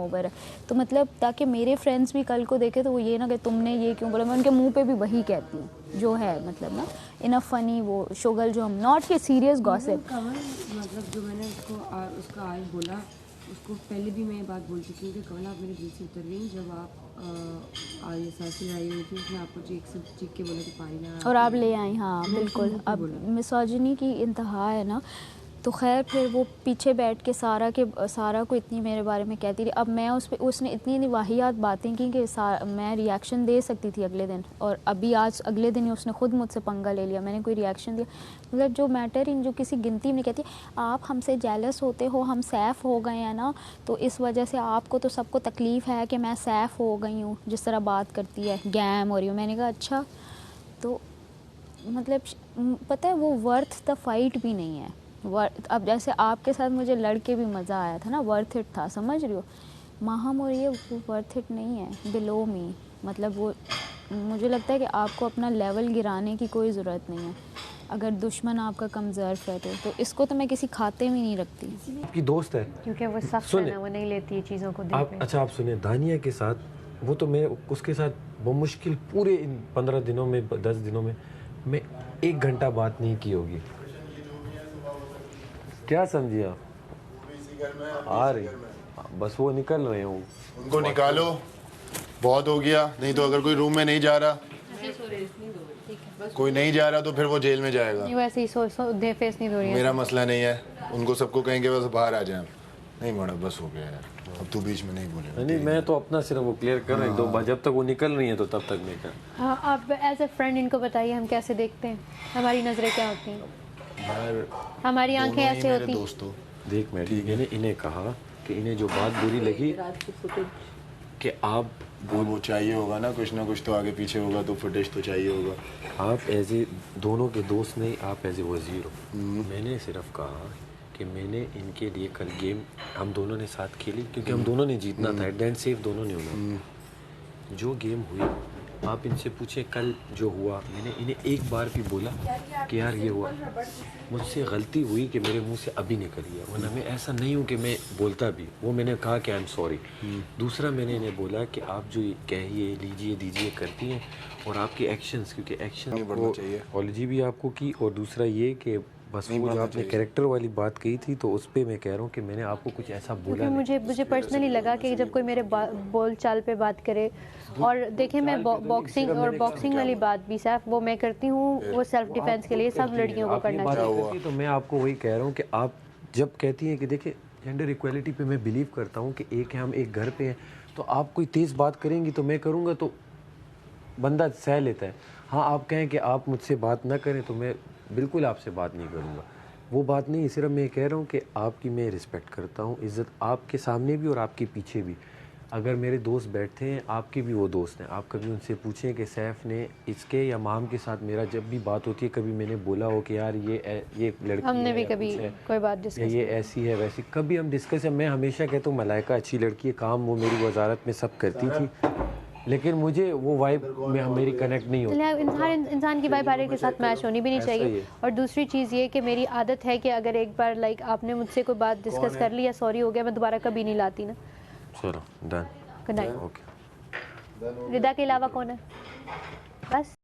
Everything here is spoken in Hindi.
ओवर है। तो मतलब ताकि मेरे फ्रेंड्स भी कल को देखे तो वो ये ना कि तुमने ये क्यों बोला, मैं उनके मुंह पे भी वही कहती हूँ जो है, मतलब ना इन अ फनी वो शुगल जो हम नॉट के सीरियस गॉसिप। मतलब जो मैंने उसका आज बोला, उसको पहले भी मैं ये बात बोल चुकी हूँ कि कल आप मेरे दिल से उतर गई जब आप ये सासी आई हुई थी, उसने आपको चीख के बोला कि पानी ला और आप ले आई। हाँ बिल्कुल। अब मिसोजिनी की इंतहा है ना। तो खैर फिर वो पीछे बैठ के सारा को इतनी मेरे बारे में कहती रही। अब मैं उसने इतनी वाहियात बातें की कि मैं रिएक्शन दे सकती थी अगले दिन, और अभी आज अगले दिन ही उसने खुद मुझसे पंगा ले लिया, मैंने कोई रिएक्शन दिया। मतलब जो मैटर इन जो किसी गिनती में कहती आप हमसे जेलस होते हो, हम सैफ हो गए हैं ना, तो इस वजह से आपको तो सबको तकलीफ़ है कि मैं सैफ हो गई हूँ, जिस तरह बात करती है गैम हो रही हूँ। मैंने कहा अच्छा, तो मतलब पता है वो वर्थ द फाइट भी नहीं है। अब जैसे आपके साथ मुझे लड़के भी मज़ा आया था ना, वर्थ इट था, समझ रही हो। माहम और ये वो वर्थ इट नहीं है, बिलो मी। मतलब वो मुझे लगता है कि आपको अपना लेवल गिराने की कोई ज़रूरत नहीं है। अगर दुश्मन आपका कमज़ोर है तो इसको तो मैं किसी खाते में नहीं रखती। आपकी दोस्त है क्योंकि वो सख्त है ना, वो नहीं लेती है चीज़ों को दिल पे। अच्छा आप सुनिए, दानिया के साथ वो तो मैं उसके साथ मुश्किल पूरे इन 15 दिनों में 10 दिनों में मैं 1 घंटा बात नहीं की होगी। क्या समझिए आप? आ रही बस वो निकल रहे हूँ। उनको निकालो, बहुत हो गया। नहीं तो अगर कोई रूम में नहीं जा रहा, कोई नहीं जा रहा तो फिर वो जेल में जाएगा। वैसे ही फेस नहीं धो रही है। मेरा मसला नहीं है, उनको सबको कहेंगे बस बाहर आ जाए। नहीं मैडम बस हो गया यार, अब तू बीच में नहीं बोलेगा। नहीं मैं तो अपना सिर्फ वो क्लियर कर रहा हूँ। 2 बार जब तक वो निकल रही है तो तब तक मैं कर। हाँ, आप एज ए फ्रेंड इनको बताइए हम कैसे देखते हैं, हमारी नज़रें क्या होती हैं, हमारी आंखें ऐसे होती हैं। दोस्तों देख मैंने इन्हें कहा कि इन्हें जो बात बुरी लगी कि आप वो चाहिए होगा ना कुछ तो आगे पीछे होगा, तो फुटेज तो चाहिए होगा। आप एज ए दोनों के दोस्त नहीं, आप एज ए वजीर हो। मैंने सिर्फ कहा कि मैंने इनके लिए कल गेम हम दोनों ने साथ खेली, क्योंकि हम दोनों ने जीतना था। एट द एंड सेफ दोनों ने होना। जो गेम हुई आप इनसे पूछे कल जो हुआ, मैंने इन्हें एक बार भी बोला कि यार ये हुआ, मुझसे गलती हुई कि मेरे मुंह से अभी निकली है, वरना मैं ऐसा नहीं हूँ कि मैं बोलता भी। वो मैंने कहा कि आई एम सॉरी। दूसरा मैंने इन्हें बोला कि आप जो कहिए लीजिए दीजिए करती हैं, और आपके एक्शंस, क्योंकि एक्शन अपॉलॉजी भी आपको की, और दूसरा ये कि बस वो जो आपने कैरेक्टर वाली बात कही थी, तो उस पर मैं कह रहा हूँ कि मैंने आपको कुछ ऐसा बोला नहीं। मुझे पर्सनली लगा कि जब कोई मेरे बोल चाल पे बात करे, और देखें मैं बॉक्सिंग वाली बात भी सिर्फ वो मैं करती हूँ, वो सेल्फ डिफेंस के लिए सब लड़कियों को करना चाहिए। तो मैं आपको वही कह रहा हूँ कि आप जब कहती हैं कि देखिए जेंडर इक्वलिटी पे मैं बिलीव करता हूँ कि एक है, हम एक घर पे हैं, तो आप कोई तेज़ बात करेंगी तो मैं करूँगा, तो बंदा सह लेता है। हाँ आप कहें कि आप मुझसे बात ना करें तो मैं बिल्कुल आपसे बात नहीं करूँगा, वो बात नहीं। सिर्फ मैं कह रहा हूँ कि आपकी मैं रिस्पेक्ट करता हूँ, इज़्ज़त आपके सामने भी और आपके पीछे भी। अगर मेरे दोस्त बैठते हैं, आपके भी वो दोस्त हैं, आप कभी उनसे पूछें कि सैफ ने इसके या माम के साथ मेरा जब भी बात होती है, कभी मैंने बोला हो कि यार ये लड़की हमने भी कभी कोई बात डिस्कस, ये ऐसी है वैसी, कभी हम डिस्कस है। मैं हमेशा कहता हूँ मलाइका अच्छी लड़की है, काम वो मेरी वजारत में सब करती थी, लेकिन मुझे वो वाइब में मेरी कनेक्ट नहीं होती। इंसान की वाइब हर के साथ मैच होनी भी नहीं चाहिए। और दूसरी चीज़ ये कि मेरी आदत है कि अगर एक बार आपने मुझसे कोई बात डिस्कस कर ली या सॉरी हो गया, मैं दोबारा कभी नहीं लाती ना। चलो डन, गुड नाइट। ओके। रिदा के अलावा कौन है? बस।